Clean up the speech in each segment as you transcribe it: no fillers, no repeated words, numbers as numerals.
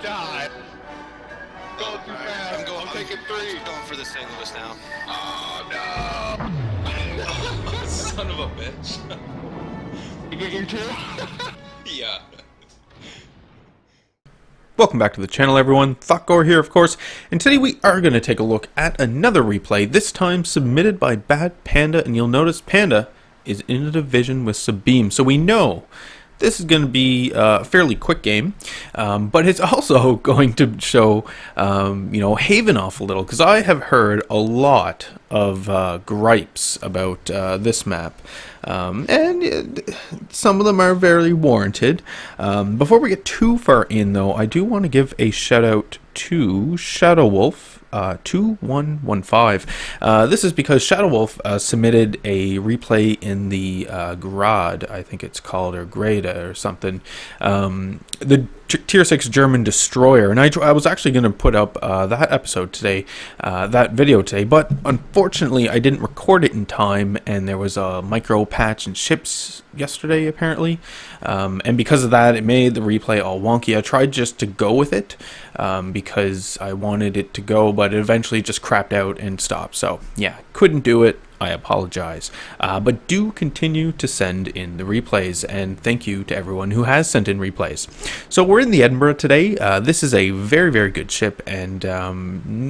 God. Going too fast. I'm taking 3. I'm going for the St. Louis now. Oh, no. Son of a bitch. You get your 2? Yeah. Welcome back to the channel, everyone. Thotgor here, of course, and today we are going to take a look at another replay, this time submitted by Bad Panda, and you'll notice Panda is in a division with Sabim, so we know this is going to be a fairly quick game, but it's also going to show, Haven off a little, because I have heard a lot of gripes about this map, and some of them are very warranted. Before we get too far in, though, I do want to give a shout out to Shadow Wolf 2115. This is because Shadow Wolf submitted a replay in the Grad, I think it's called, or Grada or something, the tier 6 German destroyer, and I was actually going to put up that episode today, that video today, but unfortunately I didn't record it in time, and there was a micro patch in ships yesterday apparently, and because of that it made the replay all wonky. I tried just to go with it because I wanted it to go, but it eventually just crapped out and stopped, so yeah, couldn't do it. I apologize, but do continue to send in the replays, and thank you to everyone who has sent in replays. So we're in the Edinburgh today. This is a very, very good ship, and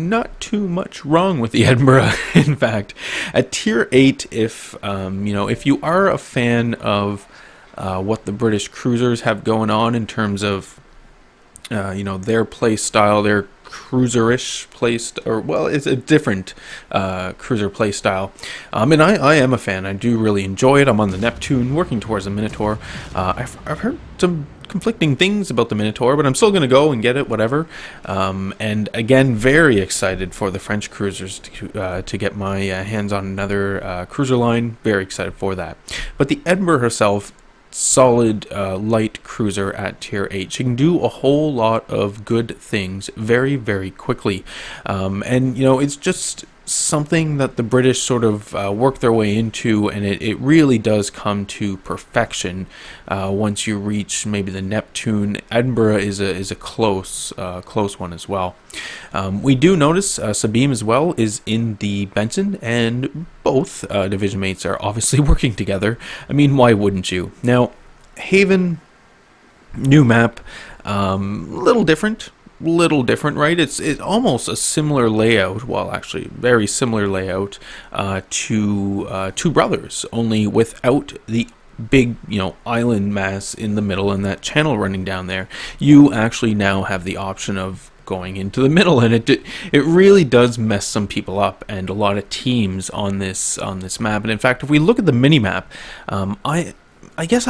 not too much wrong with the Edinburgh. In fact, at tier 8, if you are a fan of what the British cruisers have going on in terms of their play style, their cruiserish placed, or well, it's a different cruiser play style, and I am a fan. I do really enjoy it. I'm on the Neptune working towards the Minotaur. I've heard some conflicting things about the Minotaur, but I'm still going to go and get it, whatever. And again, very excited for the French cruisers to get my hands on another cruiser line. Very excited for that. But the Edinburgh herself, solid light cruiser at tier 8. She can do a whole lot of good things very, very quickly, and it's just something that the British sort of work their way into, and it really does come to perfection once you reach maybe the Neptune. Edinburgh is a close one as well. We do notice Sabim as well is in the Benson, and both division mates are obviously working together. I mean, why wouldn't you? Now, Haven, new map, little different, right? It's almost a similar layout, well, actually very similar layout to Two Brothers, only without the big island mass in the middle and that channel running down there. You actually now have the option of going into the middle, and it really does mess some people up and a lot of teams on this map. And in fact, if we look at the mini map, I guess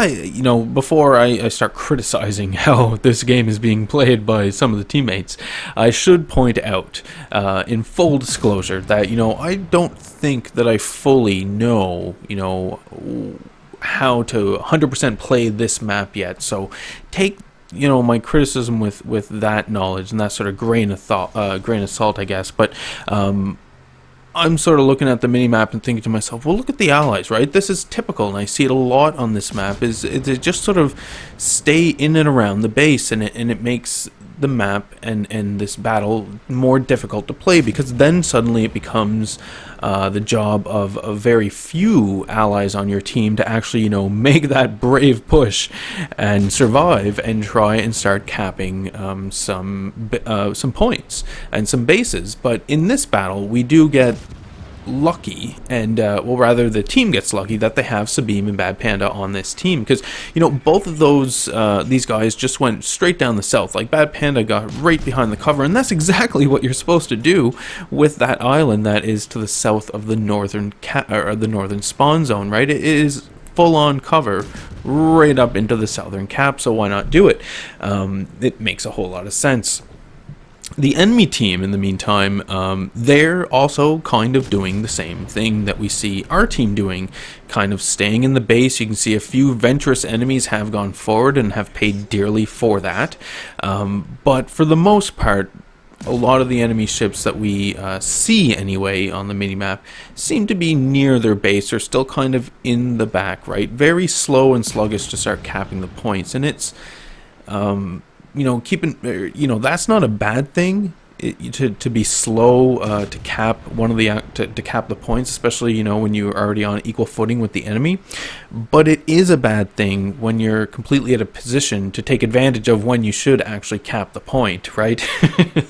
before I start criticizing how this game is being played by some of the teammates, I should point out, in full disclosure, that I don't think that I fully know how to 100% play this map yet. So take my criticism with that knowledge and that sort of grain of salt, I guess. But I'm sort of looking at the mini-map and thinking to myself, well, look at the allies, right? This is typical, and I see it a lot on this map, is it just sort of stay in and around the base, and it makes the map and this battle more difficult to play, because then suddenly it becomes the job of very few allies on your team to actually make that brave push and survive and try and start capping some points and some bases. But in this battle we do get lucky, and well, rather the team gets lucky that they have Sabim and Bad Panda on this team, because both of these guys just went straight down the south. Like, Bad Panda got right behind the cover, and that's exactly what you're supposed to do with that island that is to the south of the northern spawn zone, right? It is full-on cover right up into the southern cap, so why not do it? It makes a whole lot of sense. The enemy team, in the meantime, they're also kind of doing the same thing that we see our team doing, kind of staying in the base. You can see a few venturous enemies have gone forward and have paid dearly for that. But for the most part, a lot of the enemy ships that we see anyway on the minimap seem to be near their base, or still kind of in the back, right? Very slow and sluggish to start capping the points, and it's that's not a bad thing. To be slow to cap one of the to cap the points, especially when you're already on equal footing with the enemy. But it is a bad thing when you're completely at a position to take advantage of when you should actually cap the point, right?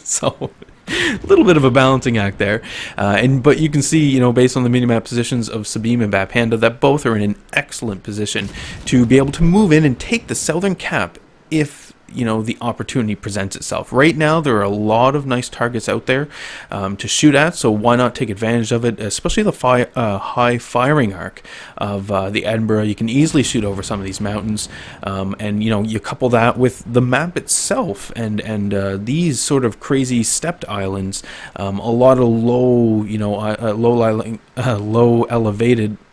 So a little bit of a balancing act there, but you can see, based on the minimap positions of Sabim and Bad Panda, that both are in an excellent position to be able to move in and take the southern cap if the opportunity presents itself. Right now there are a lot of nice targets out there to shoot at, so why not take advantage of it, especially the high firing arc of the Edinburgh. You can easily shoot over some of these mountains, and you couple that with the map itself and these sort of crazy stepped islands, a lot of low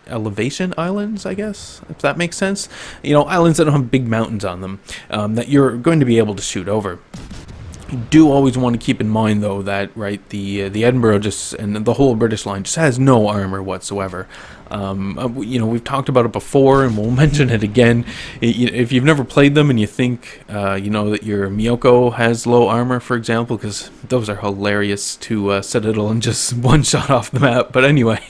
elevation islands, I guess, if that makes sense. Islands that don't have big mountains on them, that you're going to be able to shoot over. You do always want to keep in mind, though, that the Edinburgh and the whole British line just has no armor whatsoever. We've talked about it before, and we'll mention it again. If you've never played them and you think that your Miyoko has low armor, for example, because those are hilarious to Citadel and just one shot off the map. But anyway,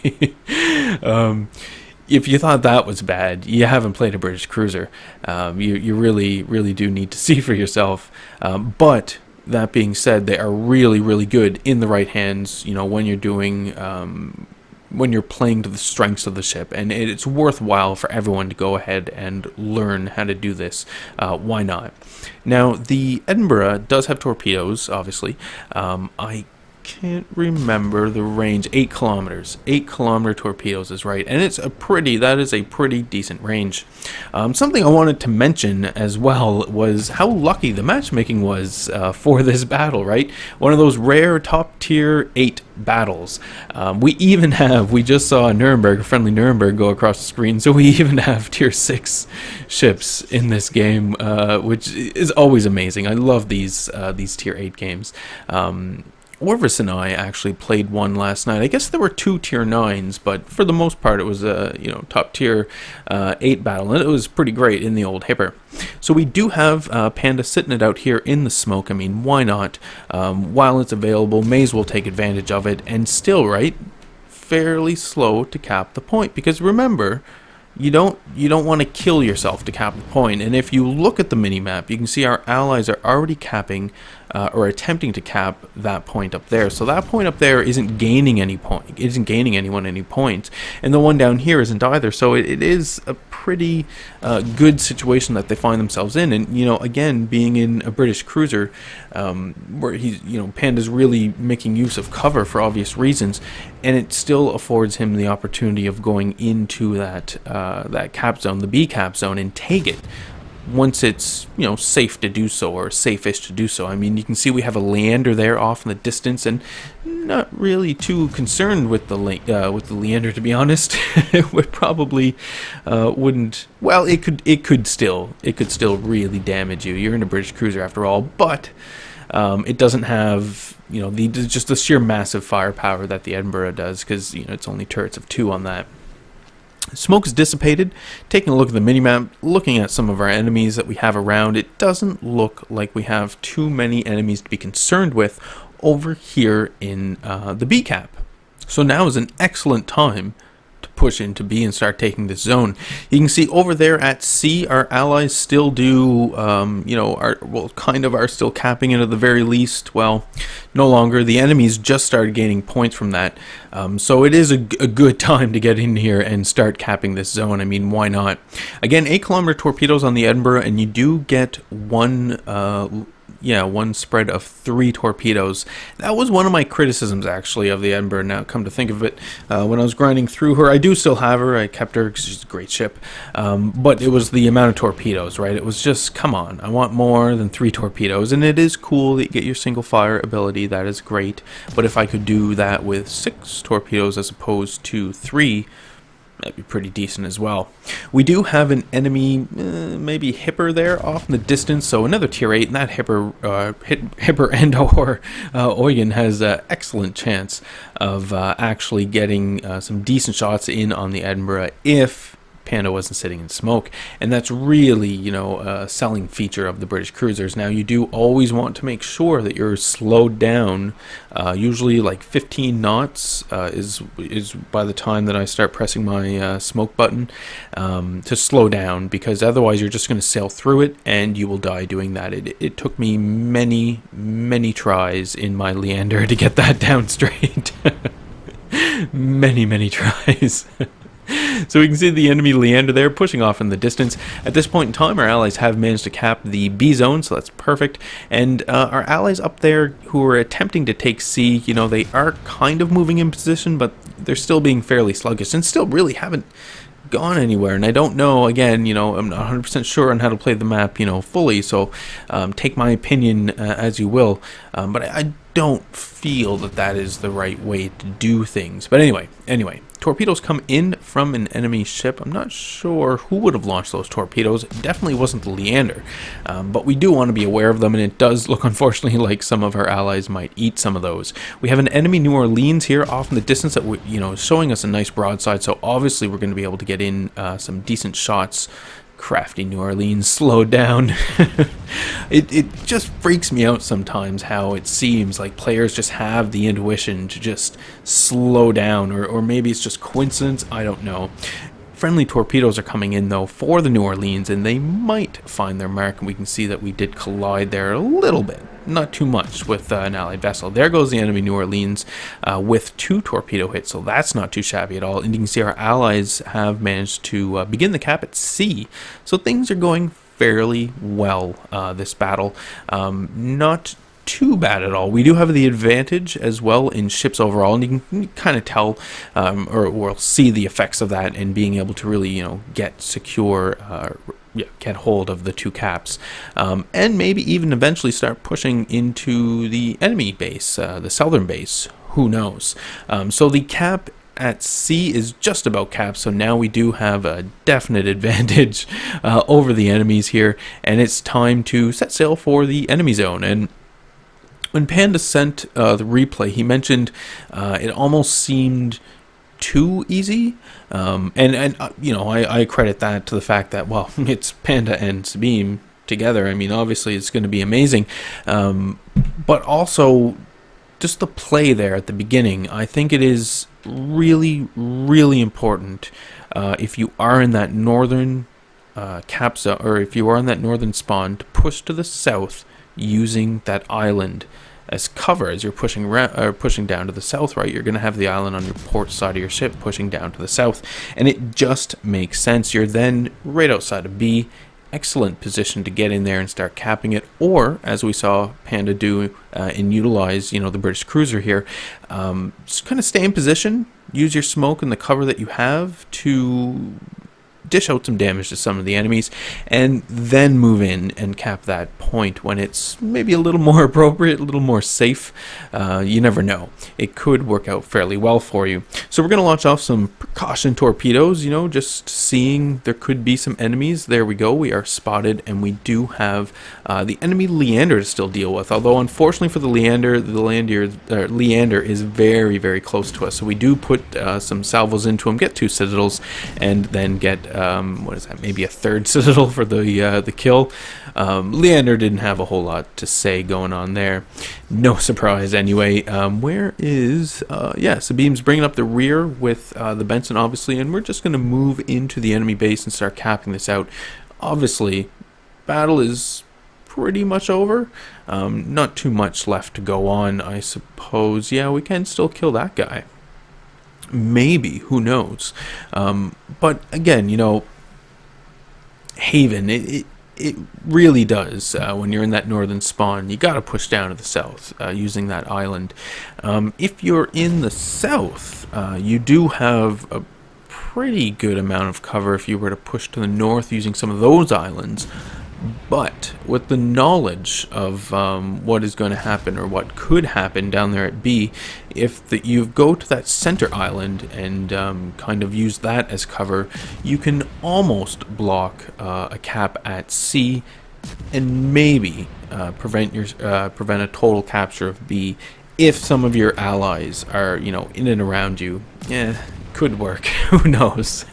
if you thought that was bad, you haven't played a British cruiser. You really, really do need to see for yourself. But that being said, they are really, really good in the right hands, when you're doing, when you're playing to the strengths of the ship. And it's worthwhile for everyone to go ahead and learn how to do this. Why not? Now, the Edinburgh does have torpedoes, obviously. I can't remember the range. 8 kilometers. 8-kilometer torpedoes is right, and that is a pretty decent range. Something I wanted to mention as well was how lucky the matchmaking was for this battle, right? One of those rare top tier 8 battles. We just saw a friendly Nuremberg go across the screen, so we even have tier 6 ships in this game, which is always amazing. I love these tier 8 games. Orvis and I actually played one last night. I guess there were 2 tier 9s, but for the most part it was a top tier 8 battle, and it was pretty great in the old Hipper. So we do have Panda sitting it out here in the smoke. I mean, why not? While it's available, may as well take advantage of it, and still, right, fairly slow to cap the point, because remember, you don't want to kill yourself to cap the point. And if you look at the mini-map, you can see our allies are already capping or attempting to cap that point up there. So that point up there isn't gaining anyone any points, and the one down here isn't either. So it is a pretty good situation that they find themselves in. And again, being in a British cruiser, where Panda's really making use of cover for obvious reasons, and it still affords him the opportunity of going into that cap zone, the B cap zone, and take it once it's safe to do so, or safe-ish to do so. I mean, you can see we have a Leander there off in the distance, and not really too concerned with the Leander, to be honest. It would probably wouldn't. Well, it could still really damage you. You're in a British cruiser after all, but it doesn't have just the sheer massive firepower that the Edinburgh does, because it's only turrets of 2 on that. Smoke is dissipated. Taking a look at the minimap, looking at some of our enemies that we have around, it doesn't look like we have too many enemies to be concerned with over here in the B cap. So now is an excellent time to push into B and start taking this zone. You can see over there at C, our allies still do, are still capping it at the very least. Well, no longer. The enemies just started gaining points from that. So it is a good time to get in here and start capping this zone. I mean, why not? Again, 8-kilometer torpedoes on the Edinburgh, and you do get one spread of 3 torpedoes. That was one of my criticisms, actually, of the Edinburgh. Now, come to think of it, when I was grinding through her, I do still have her. I kept her because she's a great ship. But it was the amount of torpedoes, right? It was just, come on, I want more than 3 torpedoes. And it is cool that you get your single fire ability. That is great. But if I could do that with 6 torpedoes as opposed to 3, that'd be pretty decent as well. We do have an enemy, maybe Hipper there off in the distance, so another tier 8, and that Hipper and/or Eugen has an excellent chance of actually getting some decent shots in on the Edinburgh if Panda wasn't sitting in smoke, and that's really, you know, a selling feature of the British cruisers. Now, you do always want to make sure that you're slowed down. Usually, like 15 knots is by the time that I start pressing my smoke button to slow down, because otherwise you're just going to sail through it and you will die doing that. It took me many tries in my Leander to get that down straight. many tries. So we can see the enemy Leander there pushing off in the distance. At this point in time, our allies have managed to cap the B zone, so that's perfect. And our allies up there who are attempting to take C, you know, they are kind of moving in position, but they're still being fairly sluggish and still really haven't gone anywhere. And I don't know, again, you know, I'm not 100% sure on how to play the map, you know, fully, so take my opinion as you will. But I don't feel that that is the right way to do things. But anyway, torpedoes come in from an enemy ship. I'm not sure who would have launched those torpedoes. It definitely wasn't the Leander, but we do want to be aware of them, and it does look, unfortunately, like some of our allies might eat some of those. We have an enemy New Orleans here off in the distance that, you know, is showing us a nice broadside, so obviously we're going to be able to get in some decent shots. Crafty New Orleans, slowed down. It just freaks me out sometimes how it seems like players just have the intuition to just slow down, or maybe it's just coincidence, I don't know. Friendly torpedoes are coming in though for the New Orleans, and they might find their mark, and we can see that we did collide there a little bit, not too much, with an allied vessel. There goes the enemy New Orleans with 2 torpedo hits, so that's not too shabby at all. And you can see our allies have managed to begin the cap at C, so things are going fairly well this battle. Not too bad at all. We do have the advantage as well in ships overall, and you can kind of tell or see the effects of that in being able to really, you know, get secure, get hold of the 2 caps, and maybe even eventually start pushing into the enemy base, the southern base. Who knows? So the cap at C is just about capped, so now we do have a definite advantage over the enemies here, and it's time to set sail for the enemy zone. And when Panda sent the replay, he mentioned it almost seemed too easy, and you know, I credit that to the fact that, well, it's Panda and Sabine together. I mean, obviously it's going to be amazing, but also just the play there at the beginning. I think it is really important if you are in that northern cap zone, or if you are in that northern spawn, to push to the south using that island as cover as you're pushing down to the south. Right, you're going to have the island on your port side of your ship pushing down to the south, and it just makes sense. You're then right outside of B, excellent position to get in there and start capping it, or as we saw Panda do and utilize, you know, the British cruiser here, just kind of stay in position, use your smoke and the cover that you have to dish out some damage to some of the enemies, and then move in and cap that point when it's maybe a little more appropriate, a little more safe. You never know. It could work out fairly well for you. So we're going to launch off some precaution torpedoes, you know, just seeing there could be some enemies. There we go. We are spotted, and we do have the enemy Leander to still deal with. Although, unfortunately for the Leander is very close to us. So we do put some salvos into him, get 2 citadels, and then get what is that? Maybe a 3rd citadel for the kill. Leander didn't have a whole lot to say going on there. No surprise anyway. Where is Sabine's bringing up the rear with the Benson, obviously, and we're just going to move into the enemy base and start capping this out. Obviously, battle is pretty much over. Not too much left to go on, I suppose. Yeah, we can still kill that guy. Maybe, who knows? But again, you know, Haven, it really does, when you're in that northern spawn, you gotta push down to the south using that island. If you're in the south, you do have a pretty good amount of cover if you were to push to the north using some of those islands. But with the knowledge of what is going to happen, or what could happen down there at B, if you go to that center island and kind of use that as cover, you can almost block a cap at C, and maybe prevent a total capture of B if some of your allies are, you know, in and around you. Yeah, could work. Who knows?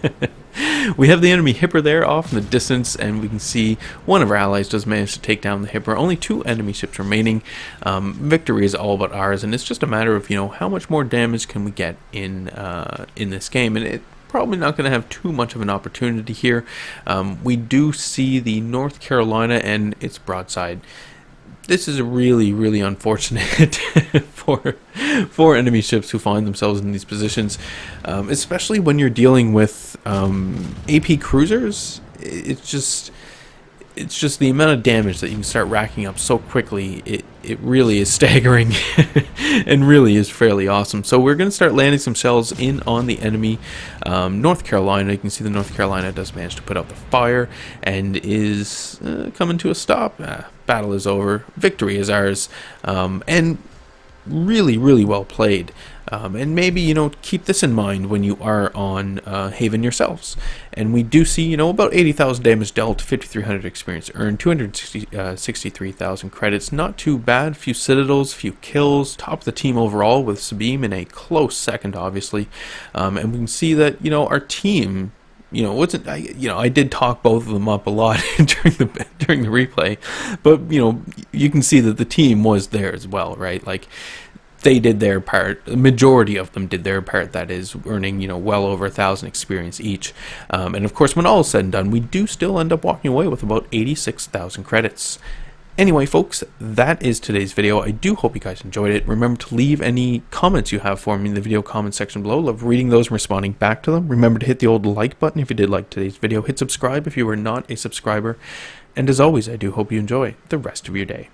We have the enemy Hipper there off in the distance, and we can see one of our allies does manage to take down the Hipper. Only 2 enemy ships remaining. Victory is all but ours, and it's just a matter of, you know, how much more damage can we get in this game, and it probably not going to have too much of an opportunity here. We do see the North Carolina and its broadside. This is really, really unfortunate for enemy ships who find themselves in these positions, especially when you're dealing with AP cruisers. It's just the amount of damage that you can start racking up so quickly. It really is staggering and really is fairly awesome. So we're going to start landing some shells in on the enemy North Carolina. You can see the North Carolina does manage to put out the fire and is coming to a stop. Battle is over. Victory is ours. And really, really well played. And maybe, you know, keep this in mind when you are on Haven yourselves. And we do see, you know, about 80,000 damage dealt, 5,300 experience earned, 263,000 credits. Not too bad. Few citadels, few kills. Top of the team overall with Sabine in a close second, obviously. And we can see that, you know, our team, you know, I did talk both of them up a lot during the replay, but you know, you can see that the team was there as well, right? Like, they did their part. The majority of them did their part, that is, earning, you know, well over 1,000 experience each. And of course, when all is said and done, we do still end up walking away with about 86,000 credits. Anyway, folks, that is today's video. I do hope you guys enjoyed it. Remember to leave any comments you have for me in the video comment section below. Love reading those and responding back to them. Remember to hit the old like button if you did like today's video. Hit subscribe if you were not a subscriber. And as always, I do hope you enjoy the rest of your day.